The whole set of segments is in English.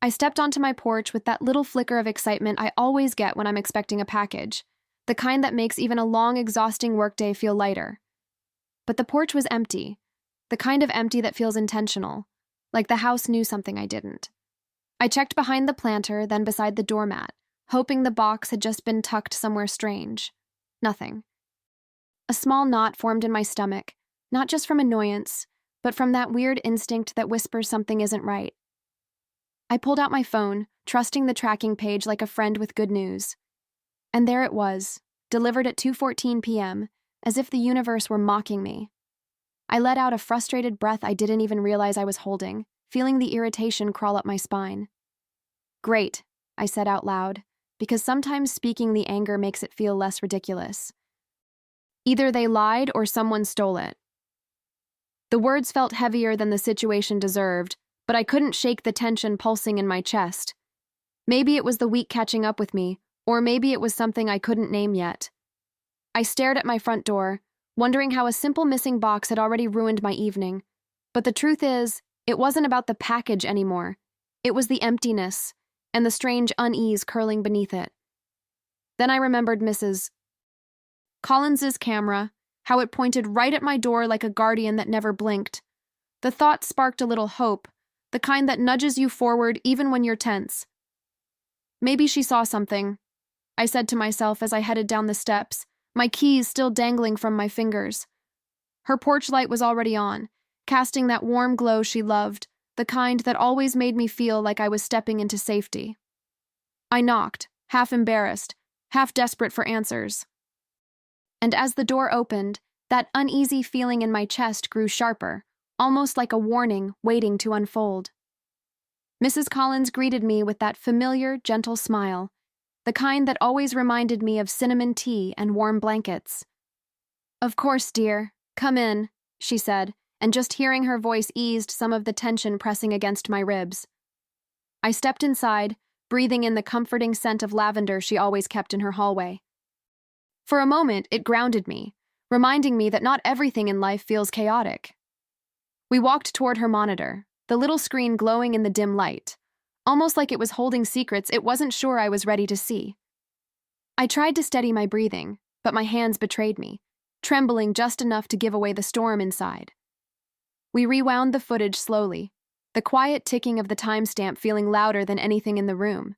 I stepped onto my porch with that little flicker of excitement I always get when I'm expecting a package, the kind that makes even a long, exhausting workday feel lighter. But the porch was empty, the kind of empty that feels intentional, like the house knew something I didn't. I checked behind the planter, then beside the doormat, hoping the box had just been tucked somewhere strange. Nothing. A small knot formed in my stomach, not just from annoyance, but from that weird instinct that whispers something isn't right. I pulled out my phone, trusting the tracking page like a friend with good news. And there it was, delivered at 2:14 p.m., as if the universe were mocking me. I let out a frustrated breath I didn't even realize I was holding, feeling the irritation crawl up my spine. "Great," I said out loud, because sometimes speaking the anger makes it feel less ridiculous. Either they lied or someone stole it. The words felt heavier than the situation deserved, but I couldn't shake the tension pulsing in my chest. Maybe it was the week catching up with me, or maybe it was something I couldn't name yet. I stared at my front door, wondering how a simple missing box had already ruined my evening. But the truth is, it wasn't about the package anymore. It was the emptiness and the strange unease curling beneath it. Then I remembered Mrs. Collins's camera, how it pointed right at my door like a guardian that never blinked. The thought sparked a little hope, the kind that nudges you forward even when you're tense. Maybe she saw something, I said to myself as I headed down the steps, my keys still dangling from my fingers. Her porch light was already on, casting that warm glow she loved, the kind that always made me feel like I was stepping into safety. I knocked, half embarrassed, half desperate for answers. And as the door opened, that uneasy feeling in my chest grew sharper, almost like a warning waiting to unfold. Mrs. Collins greeted me with that familiar, gentle smile, the kind that always reminded me of cinnamon tea and warm blankets. "Of course, dear. Come in," she said, and just hearing her voice eased some of the tension pressing against my ribs. I stepped inside, breathing in the comforting scent of lavender she always kept in her hallway. For a moment, it grounded me, reminding me that not everything in life feels chaotic. We walked toward her monitor, the little screen glowing in the dim light. Almost like it was holding secrets it wasn't sure I was ready to see. I tried to steady my breathing, but my hands betrayed me, trembling just enough to give away the storm inside. We rewound the footage slowly, the quiet ticking of the timestamp feeling louder than anything in the room.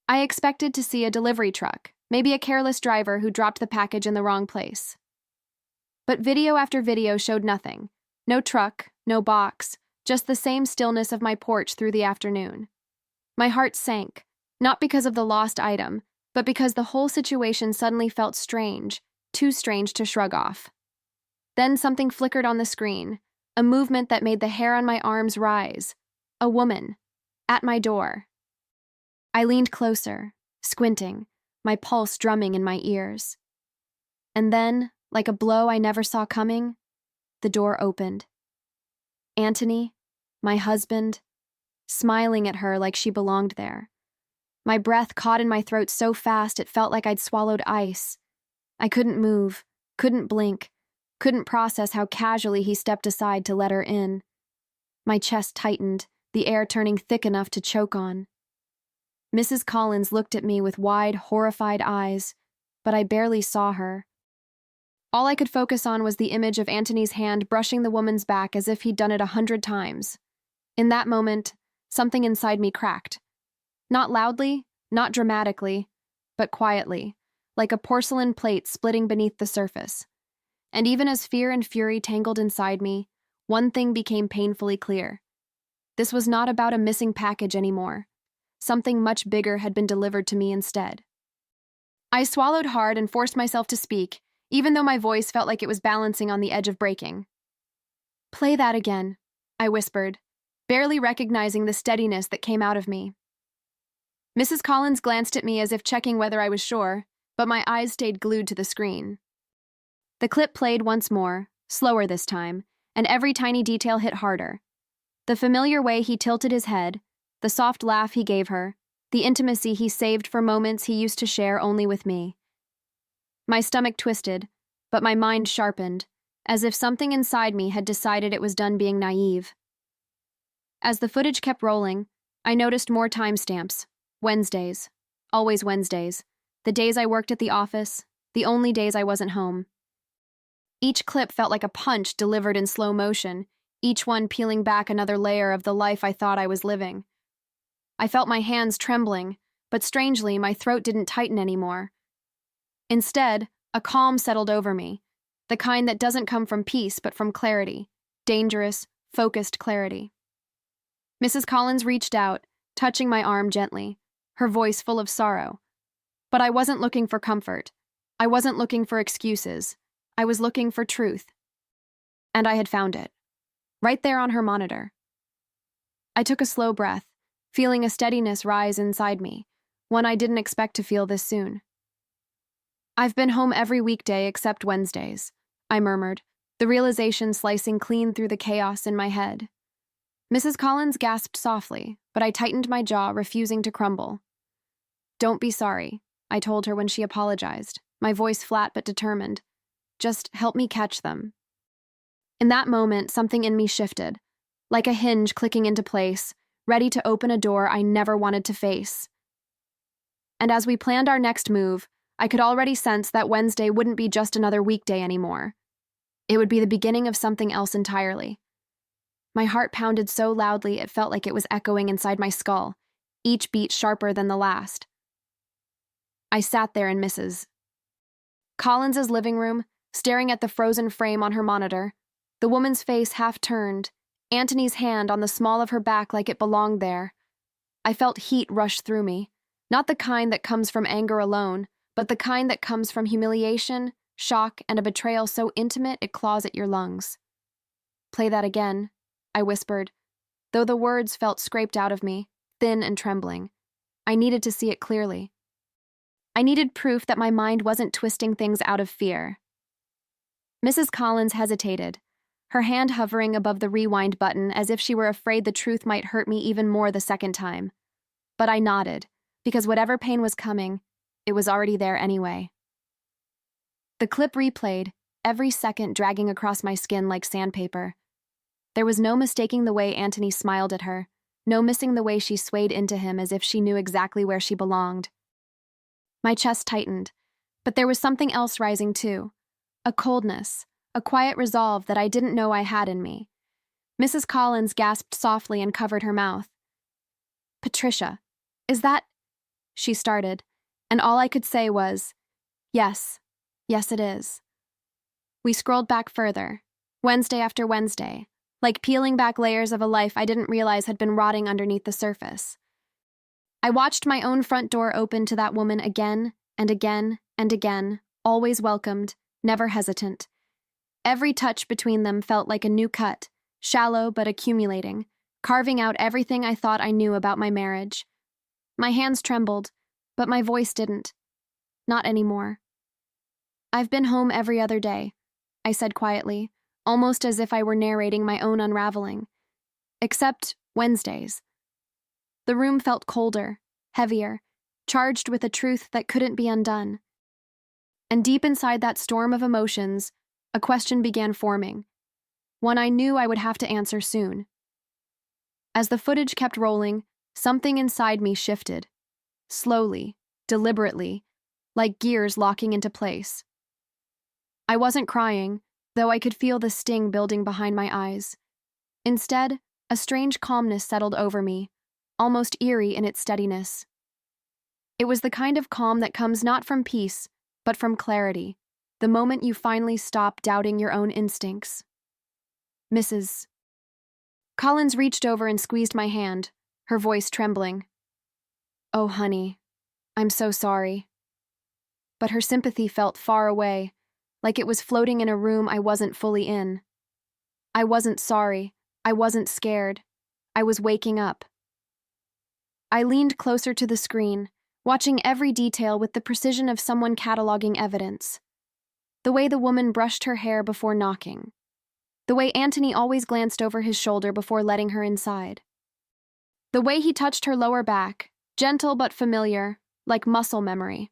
I expected to see a delivery truck, maybe a careless driver who dropped the package in the wrong place. But video after video showed nothing. No truck, no box, just the same stillness of my porch through the afternoon. My heart sank, not because of the lost item, but because the whole situation suddenly felt strange, too strange to shrug off. Then something flickered on the screen, a movement that made the hair on my arms rise. A woman, at my door. I leaned closer, squinting, my pulse drumming in my ears. And then, like a blow I never saw coming, the door opened. Anthony, my husband, smiling at her like she belonged there. My breath caught in my throat so fast it felt like I'd swallowed ice. I couldn't move, couldn't blink, couldn't process how casually he stepped aside to let her in. My chest tightened, the air turning thick enough to choke on. Mrs. Collins looked at me with wide, horrified eyes, but I barely saw her. All I could focus on was the image of Anthony's hand brushing the woman's back as if he'd done it 100 times. In that moment, something inside me cracked. Not loudly, not dramatically, but quietly, like a porcelain plate splitting beneath the surface. And even as fear and fury tangled inside me, one thing became painfully clear. This was not about a missing package anymore. Something much bigger had been delivered to me instead. I swallowed hard and forced myself to speak, even though my voice felt like it was balancing on the edge of breaking. "Play that again," I whispered, barely recognizing the steadiness that came out of me. Mrs. Collins glanced at me as if checking whether I was sure, but my eyes stayed glued to the screen. The clip played once more, slower this time, and every tiny detail hit harder. The familiar way he tilted his head, the soft laugh he gave her, the intimacy he saved for moments he used to share only with me. My stomach twisted, but my mind sharpened, as if something inside me had decided it was done being naive. As the footage kept rolling, I noticed more timestamps. Wednesdays. Always Wednesdays. The days I worked at the office, the only days I wasn't home. Each clip felt like a punch delivered in slow motion, each one peeling back another layer of the life I thought I was living. I felt my hands trembling, but strangely, my throat didn't tighten anymore. Instead, a calm settled over me, the kind that doesn't come from peace but from clarity, dangerous, focused clarity. Mrs. Collins reached out, touching my arm gently, her voice full of sorrow. But I wasn't looking for comfort. I wasn't looking for excuses. I was looking for truth. And I had found it, right there on her monitor. I took a slow breath, feeling a steadiness rise inside me, one I didn't expect to feel this soon. "I've been home every weekday except Wednesdays," I murmured, the realization slicing clean through the chaos in my head. Mrs. Collins gasped softly, but I tightened my jaw, refusing to crumble. "Don't be sorry," I told her when she apologized, my voice flat but determined. "Just help me catch them." In that moment, something in me shifted, like a hinge clicking into place, ready to open a door I never wanted to face. And as we planned our next move, I could already sense that Wednesday wouldn't be just another weekday anymore. It would be the beginning of something else entirely. My heart pounded so loudly it felt like it was echoing inside my skull, each beat sharper than the last. I sat there in Mrs. Collins's living room, staring at the frozen frame on her monitor, the woman's face half turned, Antony's hand on the small of her back like it belonged there. I felt heat rush through me, not the kind that comes from anger alone, but the kind that comes from humiliation, shock, and a betrayal so intimate it claws at your lungs. "Play that again," I whispered, though the words felt scraped out of me, thin and trembling. I needed to see it clearly. I needed proof that my mind wasn't twisting things out of fear. Mrs. Collins hesitated, her hand hovering above the rewind button as if she were afraid the truth might hurt me even more the second time. But I nodded, because whatever pain was coming, it was already there anyway. The clip replayed, every second dragging across my skin like sandpaper. There was no mistaking the way Antony smiled at her, no missing the way she swayed into him as if she knew exactly where she belonged. My chest tightened, but there was something else rising too, a coldness, a quiet resolve that I didn't know I had in me. Mrs. Collins gasped softly and covered her mouth. "Patricia, is that—" she started, and all I could say was, "Yes, yes it is." We scrolled back further, Wednesday after Wednesday, like peeling back layers of a life I didn't realize had been rotting underneath the surface. I watched my own front door open to that woman again and again and again, always welcomed, never hesitant. Every touch between them felt like a new cut, shallow but accumulating, carving out everything I thought I knew about my marriage. My hands trembled, but my voice didn't. Not anymore. "I've been home every other day," I said quietly, almost as if I were narrating my own unraveling. "Except Wednesdays." The room felt colder, heavier, charged with a truth that couldn't be undone. And deep inside that storm of emotions, a question began forming, one I knew I would have to answer soon. As the footage kept rolling, something inside me shifted, slowly, deliberately, like gears locking into place. I wasn't crying, though I could feel the sting building behind my eyes. Instead, a strange calmness settled over me, almost eerie in its steadiness. It was the kind of calm that comes not from peace, but from clarity, the moment you finally stop doubting your own instincts. "Mrs. Collins reached over and squeezed my hand, her voice trembling. "Oh, honey, I'm so sorry." But her sympathy felt far away, like it was floating in a room I wasn't fully in. I wasn't sorry. I wasn't scared. I was waking up. I leaned closer to the screen, watching every detail with the precision of someone cataloging evidence. The way the woman brushed her hair before knocking. The way Antony always glanced over his shoulder before letting her inside. The way he touched her lower back, gentle but familiar, like muscle memory.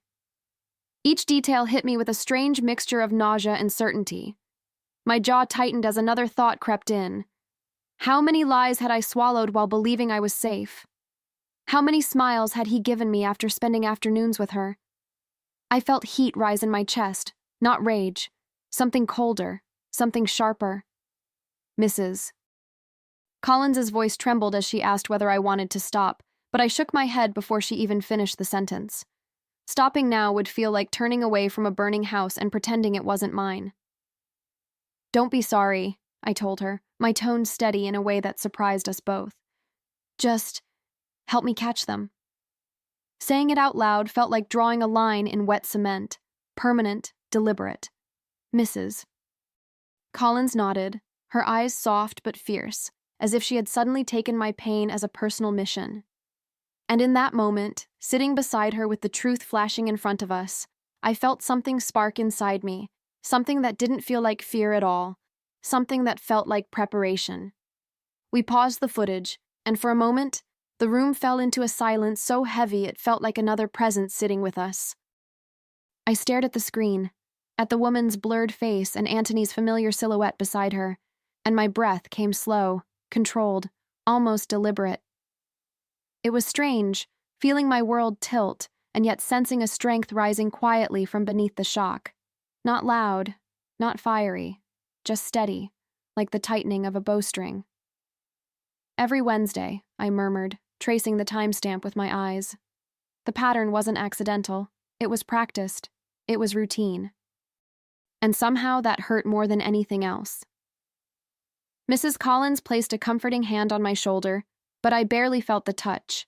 Each detail hit me with a strange mixture of nausea and certainty. My jaw tightened as another thought crept in. How many lies had I swallowed while believing I was safe? How many smiles had he given me after spending afternoons with her? I felt heat rise in my chest, not rage. Something colder, something sharper. Mrs. Collins's voice trembled as she asked whether I wanted to stop, but I shook my head before she even finished the sentence. Stopping now would feel like turning away from a burning house and pretending it wasn't mine. Don't be sorry, I told her, my tone steady in a way that surprised us both. Just help me catch them. Saying it out loud felt like drawing a line in wet cement, permanent, deliberate. Mrs. Collins nodded, her eyes soft but fierce, as if she had suddenly taken my pain as a personal mission. And in that moment, sitting beside her with the truth flashing in front of us, I felt something spark inside me, something that didn't feel like fear at all, something that felt like preparation. We paused the footage, and for a moment, the room fell into a silence so heavy it felt like another presence sitting with us. I stared at the screen, at the woman's blurred face and Antony's familiar silhouette beside her, and my breath came slow, controlled, almost deliberate. It was strange, feeling my world tilt, and yet sensing a strength rising quietly from beneath the shock. Not loud, not fiery, just steady, like the tightening of a bowstring. Every Wednesday, I murmured, tracing the timestamp with my eyes. The pattern wasn't accidental. It was practiced. It was routine. And somehow that hurt more than anything else. Mrs. Collins placed a comforting hand on my shoulder, but I barely felt the touch.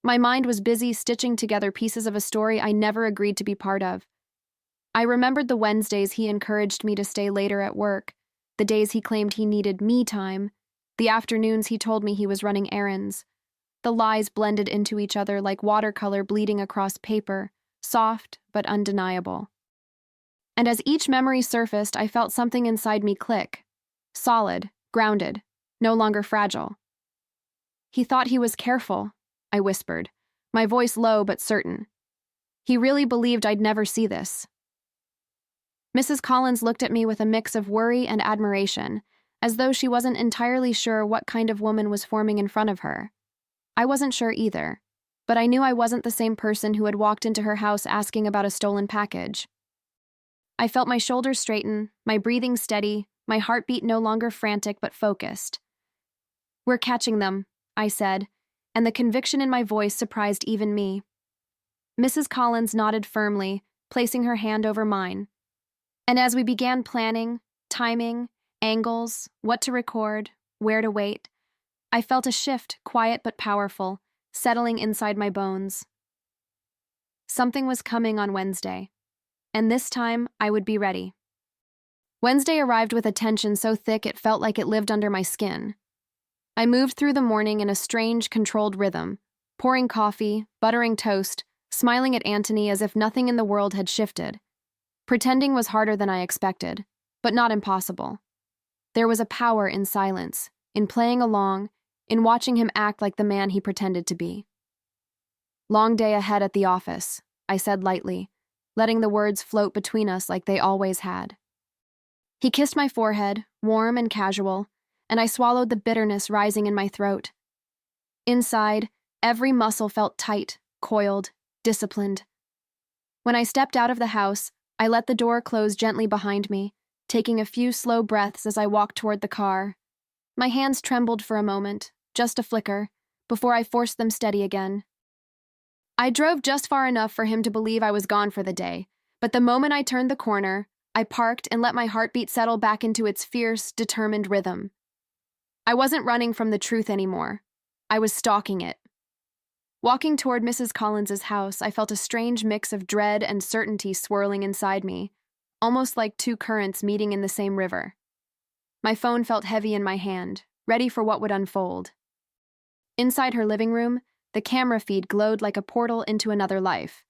My mind was busy stitching together pieces of a story I never agreed to be part of. I remembered the Wednesdays he encouraged me to stay later at work, the days he claimed he needed me time, the afternoons he told me he was running errands. The lies blended into each other like watercolor bleeding across paper, soft but undeniable. And as each memory surfaced, I felt something inside me click. Solid, grounded, no longer fragile. He thought he was careful, I whispered, my voice low but certain. He really believed I'd never see this. Mrs. Collins looked at me with a mix of worry and admiration, as though she wasn't entirely sure what kind of woman was forming in front of her. I wasn't sure either, but I knew I wasn't the same person who had walked into her house asking about a stolen package. I felt my shoulders straighten, my breathing steady, my heartbeat no longer frantic but focused. "We're catching them," I said, and the conviction in my voice surprised even me. Mrs. Collins nodded firmly, placing her hand over mine. And as we began planning, timing, angles, what to record, where to wait, I felt a shift, quiet but powerful, settling inside my bones. Something was coming on Wednesday, and this time I would be ready. Wednesday arrived with a tension so thick it felt like it lived under my skin. I moved through the morning in a strange, controlled rhythm, pouring coffee, buttering toast, smiling at Antony as if nothing in the world had shifted. Pretending was harder than I expected, but not impossible. There was a power in silence, in playing along, in watching him act like the man he pretended to be. "Long day ahead at the office," I said lightly, letting the words float between us like they always had. He kissed my forehead, warm and casual, and I swallowed the bitterness rising in my throat. Inside, every muscle felt tight, coiled, disciplined. When I stepped out of the house, I let the door close gently behind me, taking a few slow breaths as I walked toward the car. My hands trembled for a moment, just a flicker, before I forced them steady again. I drove just far enough for him to believe I was gone for the day, but the moment I turned the corner, I parked and let my heartbeat settle back into its fierce, determined rhythm. I wasn't running from the truth anymore. I was stalking it. Walking toward Mrs. Collins's house, I felt a strange mix of dread and certainty swirling inside me, almost like two currents meeting in the same river. My phone felt heavy in my hand, ready for what would unfold. Inside her living room, the camera feed glowed like a portal into another life,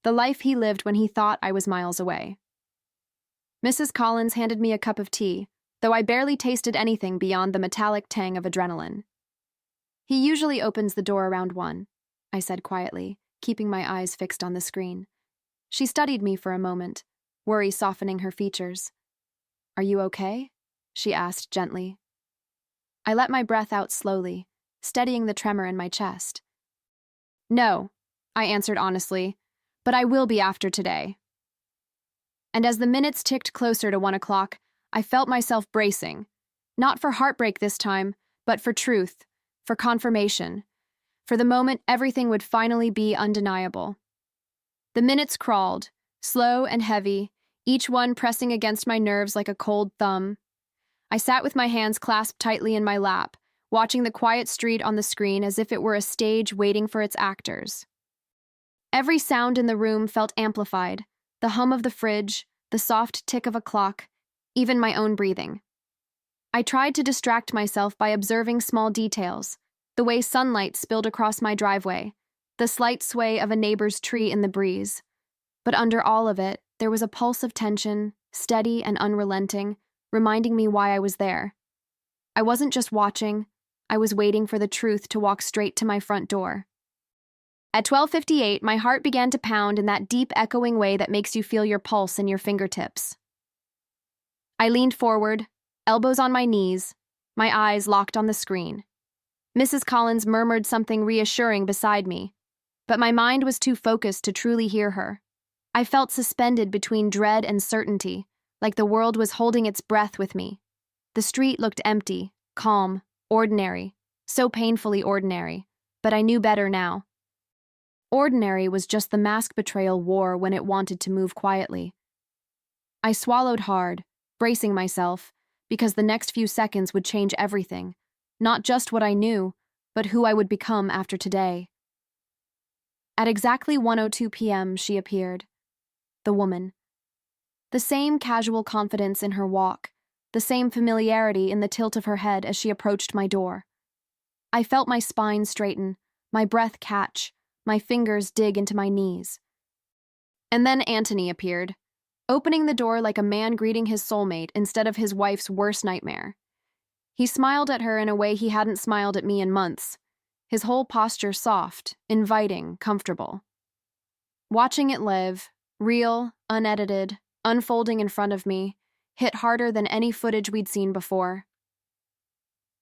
the life he lived when he thought I was miles away. Mrs. Collins handed me a cup of tea, though I barely tasted anything beyond the metallic tang of adrenaline. "He usually opens the door around 1, I said quietly, keeping my eyes fixed on the screen. She studied me for a moment, worry softening her features. "Are you okay?" she asked gently. I let my breath out slowly, steadying the tremor in my chest. No, I answered honestly, but I will be after today. And as the minutes ticked closer to 1 o'clock, I felt myself bracing. Not for heartbreak this time, but for truth, for confirmation, for the moment everything would finally be undeniable. The minutes crawled, slow and heavy, each one pressing against my nerves like a cold thumb. I sat with my hands clasped tightly in my lap, watching the quiet street on the screen as if it were a stage waiting for its actors. Every sound in the room felt amplified, the hum of the fridge, the soft tick of a clock, even my own breathing. I tried to distract myself by observing small details, the way sunlight spilled across my driveway, the slight sway of a neighbor's tree in the breeze. But under all of it, there was a pulse of tension, steady and unrelenting, reminding me why I was there. I wasn't just watching, I was waiting for the truth to walk straight to my front door. At 12:58, my heart began to pound in that deep echoing way that makes you feel your pulse in your fingertips. I leaned forward, elbows on my knees, my eyes locked on the screen. Mrs. Collins murmured something reassuring beside me, but my mind was too focused to truly hear her. I felt suspended between dread and certainty, like the world was holding its breath with me. The street looked empty, calm, ordinary, so painfully ordinary, but I knew better now. Ordinary was just the mask betrayal wore when it wanted to move quietly. I swallowed hard, bracing myself, because the next few seconds would change everything, not just what I knew, but who I would become after today. At exactly 1:02 p.m., she appeared. The woman. The same casual confidence in her walk, the same familiarity in the tilt of her head as she approached my door. I felt my spine straighten, my breath catch, my fingers dig into my knees. And then Anthony appeared, opening the door like a man greeting his soulmate instead of his wife's worst nightmare. He smiled at her in a way he hadn't smiled at me in months, his whole posture soft, inviting, comfortable. Watching it live, real, unedited, unfolding in front of me, hit harder than any footage we'd seen before.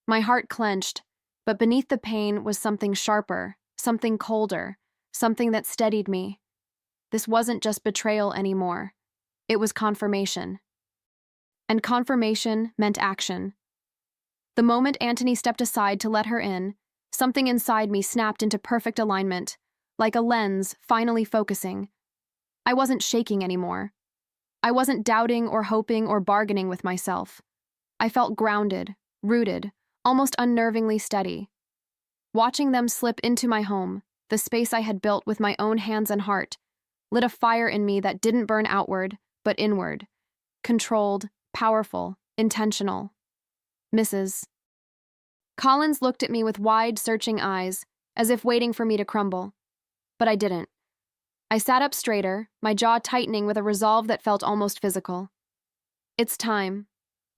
My heart clenched, but beneath the pain was something sharper, something colder, something that steadied me. This wasn't just betrayal anymore. It was confirmation. And confirmation meant action. The moment Anthony stepped aside to let her in, something inside me snapped into perfect alignment, like a lens finally focusing. I wasn't shaking anymore. I wasn't doubting or hoping or bargaining with myself. I felt grounded, rooted, almost unnervingly steady. Watching them slip into my home, the space I had built with my own hands and heart, lit a fire in me that didn't burn outward, but inward. Controlled, powerful, intentional. Mrs. Collins looked at me with wide, searching eyes, as if waiting for me to crumble. But I didn't. I sat up straighter, my jaw tightening with a resolve that felt almost physical. "It's time,"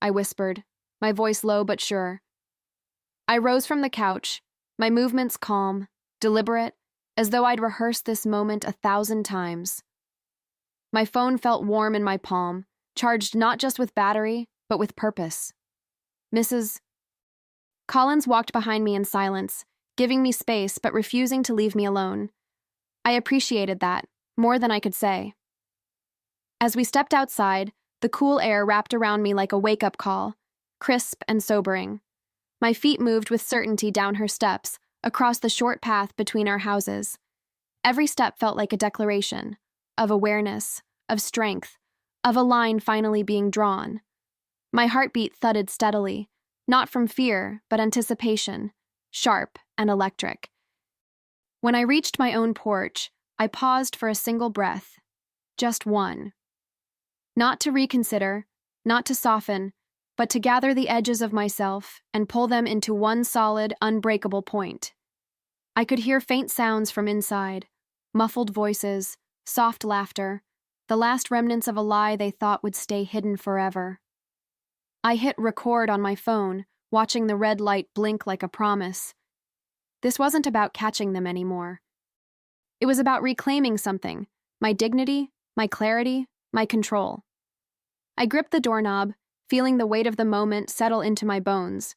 I whispered, my voice low but sure. I rose from the couch, my movements calm, deliberate, as though I'd rehearsed this moment 1,000 times. My phone felt warm in my palm, charged not just with battery, but with purpose. Mrs. Collins walked behind me in silence, giving me space but refusing to leave me alone. I appreciated that, more than I could say. As we stepped outside, the cool air wrapped around me like a wake-up call, crisp and sobering. My feet moved with certainty down her steps, across the short path between our houses. Every step felt like a declaration, of awareness, of strength, of a line finally being drawn. My heartbeat thudded steadily, not from fear, but anticipation, sharp and electric. When I reached my own porch, I paused for a single breath, just one. Not to reconsider, not to soften, but to gather the edges of myself and pull them into one solid, unbreakable point. I could hear faint sounds from inside, muffled voices, soft laughter, the last remnants of a lie they thought would stay hidden forever. I hit record on my phone, watching the red light blink like a promise. This wasn't about catching them anymore. It was about reclaiming something, my dignity, my clarity, my control. I gripped the doorknob, feeling the weight of the moment settle into my bones.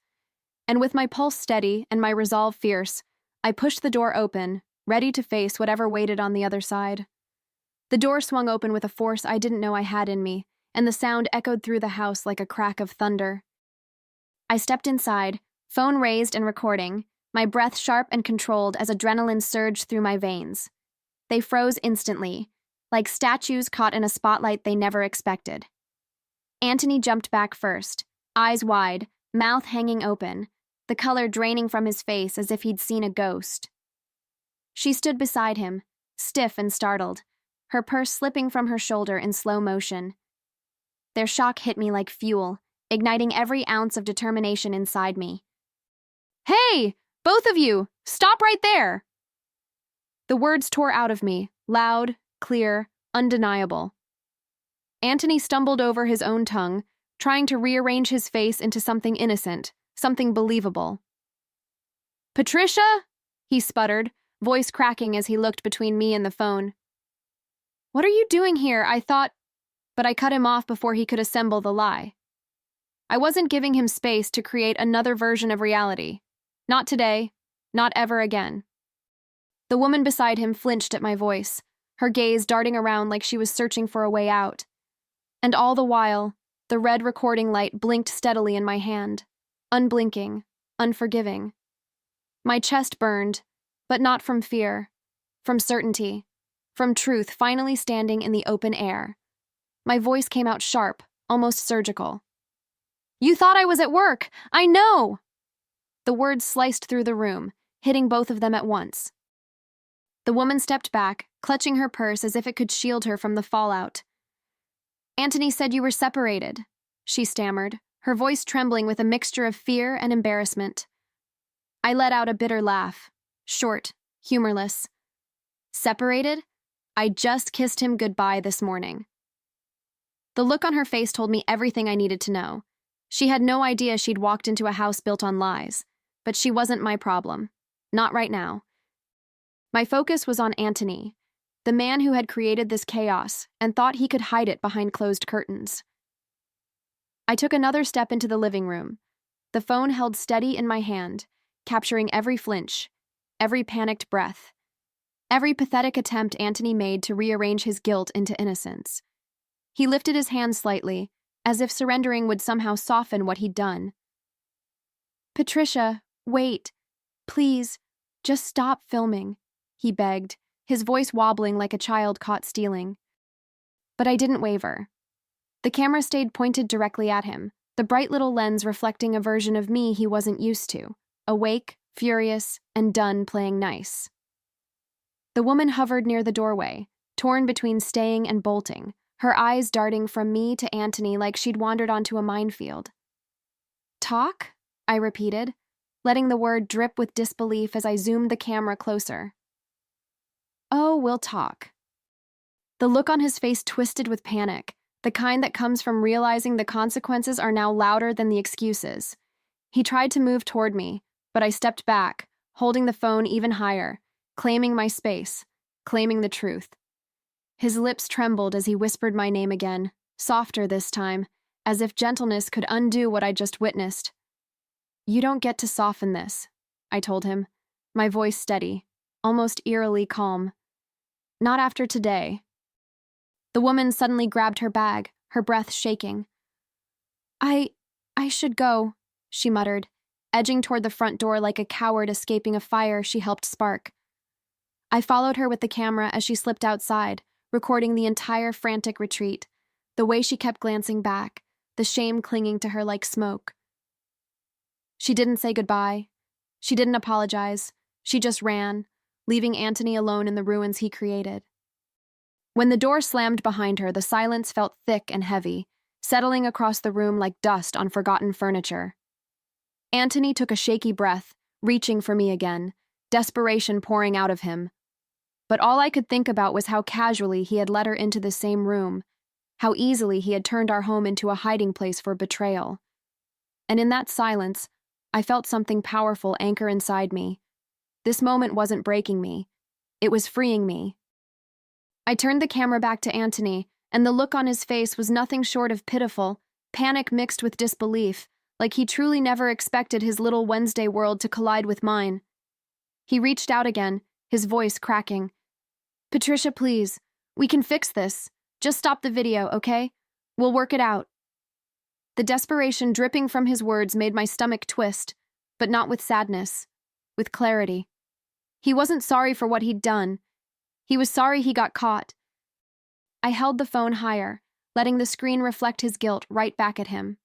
And with my pulse steady and my resolve fierce, I pushed the door open, ready to face whatever waited on the other side. The door swung open with a force I didn't know I had in me, and the sound echoed through the house like a crack of thunder. I stepped inside, phone raised and recording, my breath sharp and controlled as adrenaline surged through my veins. They froze instantly, like statues caught in a spotlight they never expected. Anthony jumped back first, eyes wide, mouth hanging open, the color draining from his face as if he'd seen a ghost. She stood beside him, stiff and startled, her purse slipping from her shoulder in slow motion. Their shock hit me like fuel, igniting every ounce of determination inside me. "Hey! Both of you! Stop right there!" The words tore out of me, loud, clear, undeniable. Anthony stumbled over his own tongue, trying to rearrange his face into something innocent, something believable. "Patricia?" he sputtered, voice cracking as he looked between me and the phone. "What are you doing here? I thought—" But I cut him off before he could assemble the lie. I wasn't giving him space to create another version of reality. Not today, not ever again. The woman beside him flinched at my voice, her gaze darting around like she was searching for a way out. And all the while, the red recording light blinked steadily in my hand, unblinking, unforgiving. My chest burned, but not from fear, from certainty, from truth finally standing in the open air. My voice came out sharp, almost surgical. "You thought I was at work! I know!" The words sliced through the room, hitting both of them at once. The woman stepped back, clutching her purse as if it could shield her from the fallout. "Anthony said you were separated," she stammered, her voice trembling with a mixture of fear and embarrassment. I let out a bitter laugh, short, humorless. "Separated? I just kissed him goodbye this morning." The look on her face told me everything I needed to know. She had no idea she'd walked into a house built on lies, but she wasn't my problem. Not right now. My focus was on Anthony, the man who had created this chaos and thought he could hide it behind closed curtains. I took another step into the living room, the phone held steady in my hand, capturing every flinch, every panicked breath, every pathetic attempt Anthony made to rearrange his guilt into innocence. He lifted his hand slightly, as if surrendering would somehow soften what he'd done. "Patricia, wait. Please, just stop filming," he begged, his voice wobbling like a child caught stealing. But I didn't waver. The camera stayed pointed directly at him, the bright little lens reflecting a version of me he wasn't used to, awake, furious, and done playing nice. The woman hovered near the doorway, torn between staying and bolting, her eyes darting from me to Anthony like she'd wandered onto a minefield. "Talk?" I repeated, letting the word drip with disbelief as I zoomed the camera closer. "Oh, we'll talk." The look on his face twisted with panic, the kind that comes from realizing the consequences are now louder than the excuses. He tried to move toward me, but I stepped back, holding the phone even higher, claiming my space, claiming the truth. His lips trembled as he whispered my name again, softer this time, as if gentleness could undo what I just witnessed. "You don't get to soften this," I told him, my voice steady, almost eerily calm. "Not after today." The woman suddenly grabbed her bag, her breath shaking. I should go," she muttered, edging toward the front door like a coward escaping a fire she helped spark. I followed her with the camera as she slipped outside, recording the entire frantic retreat, the way she kept glancing back, the shame clinging to her like smoke. She didn't say goodbye. She didn't apologize. She just ran, leaving Anthony alone in the ruins he created. When the door slammed behind her, the silence felt thick and heavy, settling across the room like dust on forgotten furniture. Anthony took a shaky breath, reaching for me again, desperation pouring out of him. But all I could think about was how casually he had let her into the same room, how easily he had turned our home into a hiding place for betrayal. And in that silence, I felt something powerful anchor inside me. This moment wasn't breaking me. It was freeing me. I turned the camera back to Anthony, and the look on his face was nothing short of pitiful, panic mixed with disbelief, like he truly never expected his little Wednesday world to collide with mine. He reached out again, his voice cracking. "Patricia, please. We can fix this. Just stop the video, okay? We'll work it out." The desperation dripping from his words made my stomach twist, but not with sadness, with clarity. He wasn't sorry for what he'd done. He was sorry he got caught. I held the phone higher, letting the screen reflect his guilt right back at him.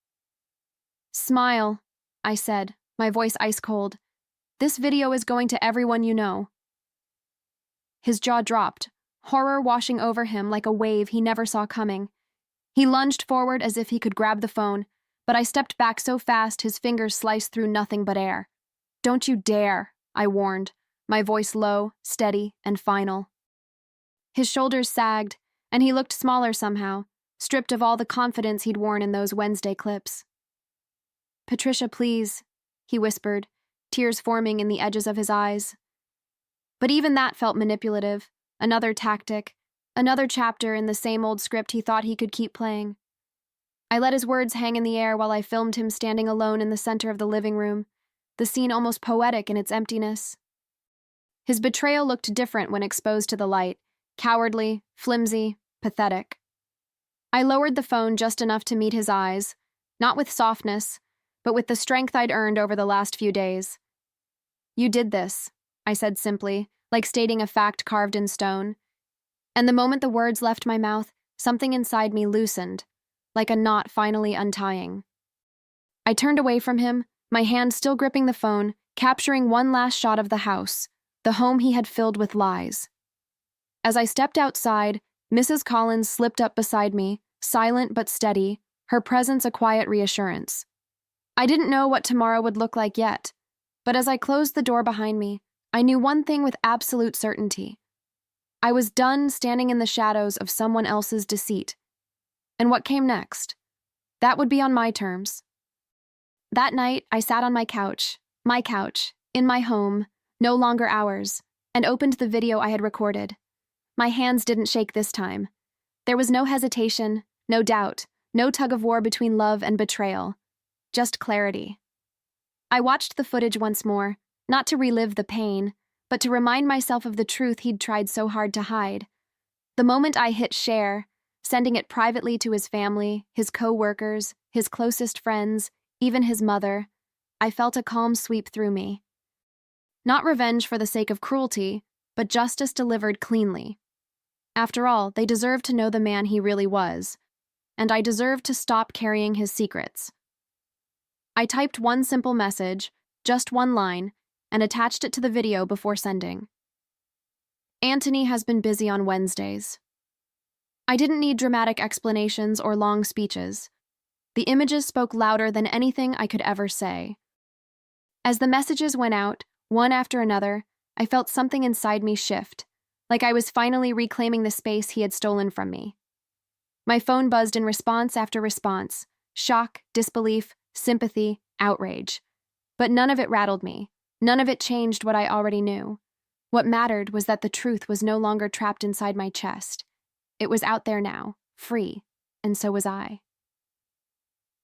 "Smile," I said, my voice ice cold. "This video is going to everyone you know." His jaw dropped, horror washing over him like a wave he never saw coming. He lunged forward as if he could grab the phone, but I stepped back so fast his fingers sliced through nothing but air. "Don't you dare," I warned, my voice low, steady, and final. His shoulders sagged, and he looked smaller somehow, stripped of all the confidence he'd worn in those Wednesday clips. "Patricia, please," he whispered, tears forming in the edges of his eyes. But even that felt manipulative, another tactic, another chapter in the same old script he thought he could keep playing. I let his words hang in the air while I filmed him standing alone in the center of the living room, the scene almost poetic in its emptiness. His betrayal looked different when exposed to the light, cowardly, flimsy, pathetic. I lowered the phone just enough to meet his eyes, not with softness, but with the strength I'd earned over the last few days. "You did this," I said simply, like stating a fact carved in stone. And the moment the words left my mouth, something inside me loosened, like a knot finally untying. I turned away from him, my hand still gripping the phone, capturing one last shot of the house, the home he had filled with lies. As I stepped outside, Mrs. Collins slipped up beside me, silent but steady, her presence a quiet reassurance. I didn't know what tomorrow would look like yet, but as I closed the door behind me, I knew one thing with absolute certainty. I was done standing in the shadows of someone else's deceit. And what came next? That would be on my terms. That night, I sat on my couch, in my home, no longer ours, and opened the video I had recorded. My hands didn't shake this time. There was no hesitation, no doubt, no tug-of-war between love and betrayal. Just clarity. I watched the footage once more, not to relive the pain, but to remind myself of the truth he'd tried so hard to hide. The moment I hit share, sending it privately to his family, his co-workers, his closest friends, even his mother, I felt a calm sweep through me. Not revenge for the sake of cruelty, but justice delivered cleanly. After all, they deserved to know the man he really was, and I deserved to stop carrying his secrets. I typed one simple message, just one line, and attached it to the video before sending. "Anthony has been busy on Wednesdays." I didn't need dramatic explanations or long speeches. The images spoke louder than anything I could ever say. As the messages went out, one after another, I felt something inside me shift, like I was finally reclaiming the space he had stolen from me. My phone buzzed in response after response, shock, disbelief, sympathy, outrage. But none of it rattled me. None of it changed what I already knew. What mattered was that the truth was no longer trapped inside my chest. It was out there now, free, and so was I.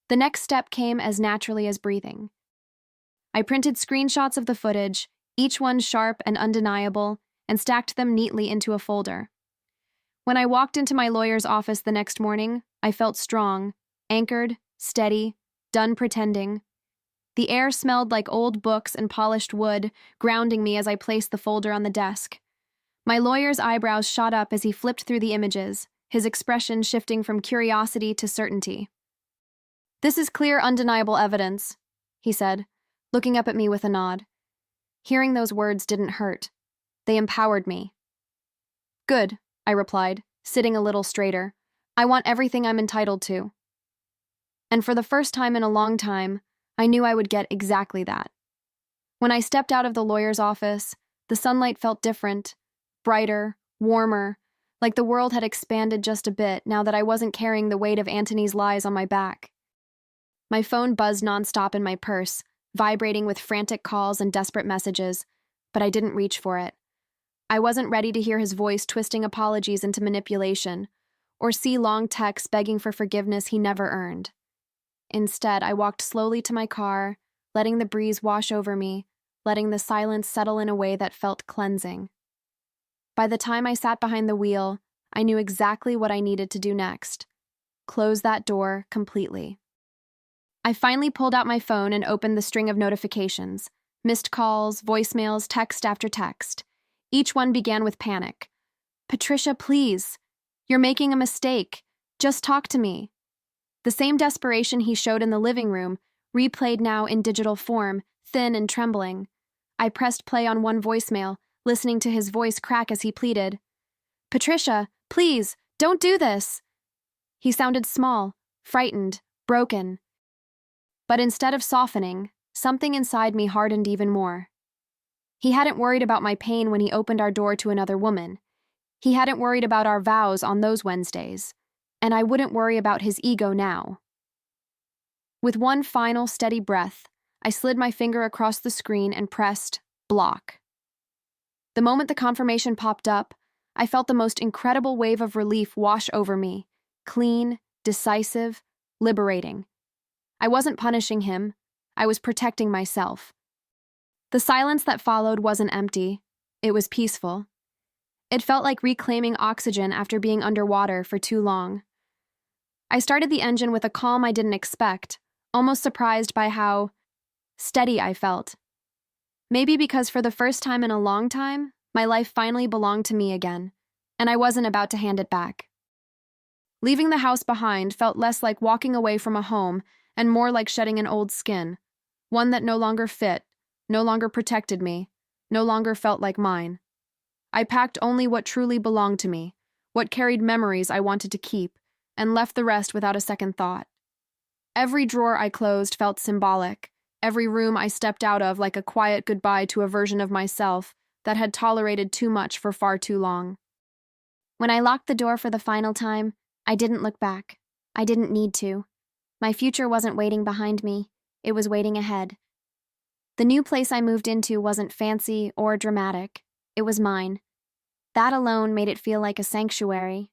The next step came as naturally as breathing. I printed screenshots of the footage, each one sharp and undeniable, and stacked them neatly into a folder. When I walked into my lawyer's office the next morning, I felt strong, anchored, steady, done pretending. The air smelled like old books and polished wood, grounding me as I placed the folder on the desk. My lawyer's eyebrows shot up as he flipped through the images, his expression shifting from curiosity to certainty. "This is clear, undeniable evidence," he said, looking up at me with a nod. Hearing those words didn't hurt. They empowered me. "Good," I replied, sitting a little straighter. "I want everything I'm entitled to." And for the first time in a long time, I knew I would get exactly that. When I stepped out of the lawyer's office, the sunlight felt different, brighter, warmer, like the world had expanded just a bit now that I wasn't carrying the weight of Anthony's lies on my back. My phone buzzed nonstop in my purse, vibrating with frantic calls and desperate messages, but I didn't reach for it. I wasn't ready to hear his voice twisting apologies into manipulation, or see long texts begging for forgiveness he never earned. Instead, I walked slowly to my car, letting the breeze wash over me, letting the silence settle in a way that felt cleansing. By the time I sat behind the wheel, I knew exactly what I needed to do next. Close that door completely. I finally pulled out my phone and opened the string of notifications. Missed calls, voicemails, text after text. Each one began with panic. "Patricia, please. You're making a mistake. Just talk to me." The same desperation he showed in the living room, replayed now in digital form, thin and trembling. I pressed play on one voicemail, listening to his voice crack as he pleaded. "Patricia, please, don't do this." He sounded small, frightened, broken. But instead of softening, something inside me hardened even more. He hadn't worried about my pain when he opened our door to another woman. He hadn't worried about our vows on those Wednesdays, and I wouldn't worry about his ego now. With one final steady breath, I slid my finger across the screen and pressed block. The moment the confirmation popped up, I felt the most incredible wave of relief wash over me. Clean, decisive, liberating. I wasn't punishing him. I was protecting myself. The silence that followed wasn't empty. It was peaceful. It felt like reclaiming oxygen after being underwater for too long. I started the engine with a calm I didn't expect, almost surprised by how steady I felt. Maybe because for the first time in a long time, my life finally belonged to me again, and I wasn't about to hand it back. Leaving the house behind felt less like walking away from a home and more like shedding an old skin, one that no longer fit, no longer protected me, no longer felt like mine. I packed only what truly belonged to me, what carried memories I wanted to keep, and left the rest without a second thought. Every drawer I closed felt symbolic, every room I stepped out of like a quiet goodbye to a version of myself that had tolerated too much for far too long. When I locked the door for the final time, I didn't look back. I didn't need to. My future wasn't waiting behind me. It was waiting ahead. The new place I moved into wasn't fancy or dramatic. It was mine. That alone made it feel like a sanctuary.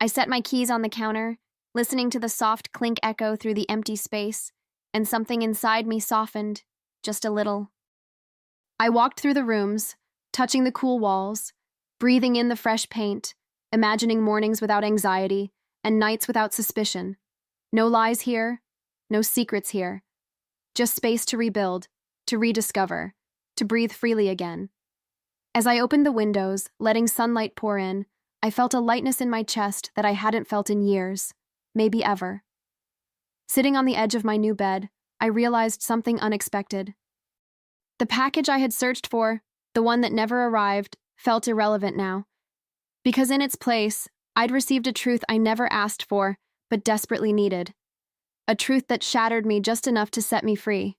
I set my keys on the counter, listening to the soft clink echo through the empty space, and something inside me softened, just a little. I walked through the rooms, touching the cool walls, breathing in the fresh paint, imagining mornings without anxiety and nights without suspicion. No lies here, no secrets here. Just space to rebuild, to rediscover, to breathe freely again. As I opened the windows, letting sunlight pour in, I felt a lightness in my chest that I hadn't felt in years, maybe ever. Sitting on the edge of my new bed, I realized something unexpected. The package I had searched for, the one that never arrived, felt irrelevant now. Because in its place, I'd received a truth I never asked for, but desperately needed. A truth that shattered me just enough to set me free.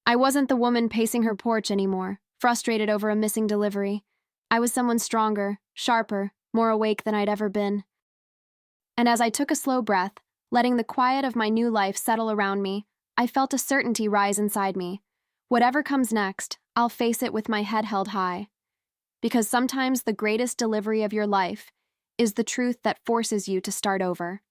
I wasn't the woman pacing her porch anymore, frustrated over a missing delivery. I was someone stronger, sharper, more awake than I'd ever been. And as I took a slow breath, letting the quiet of my new life settle around me, I felt a certainty rise inside me. Whatever comes next, I'll face it with my head held high. Because sometimes the greatest delivery of your life is the truth that forces you to start over.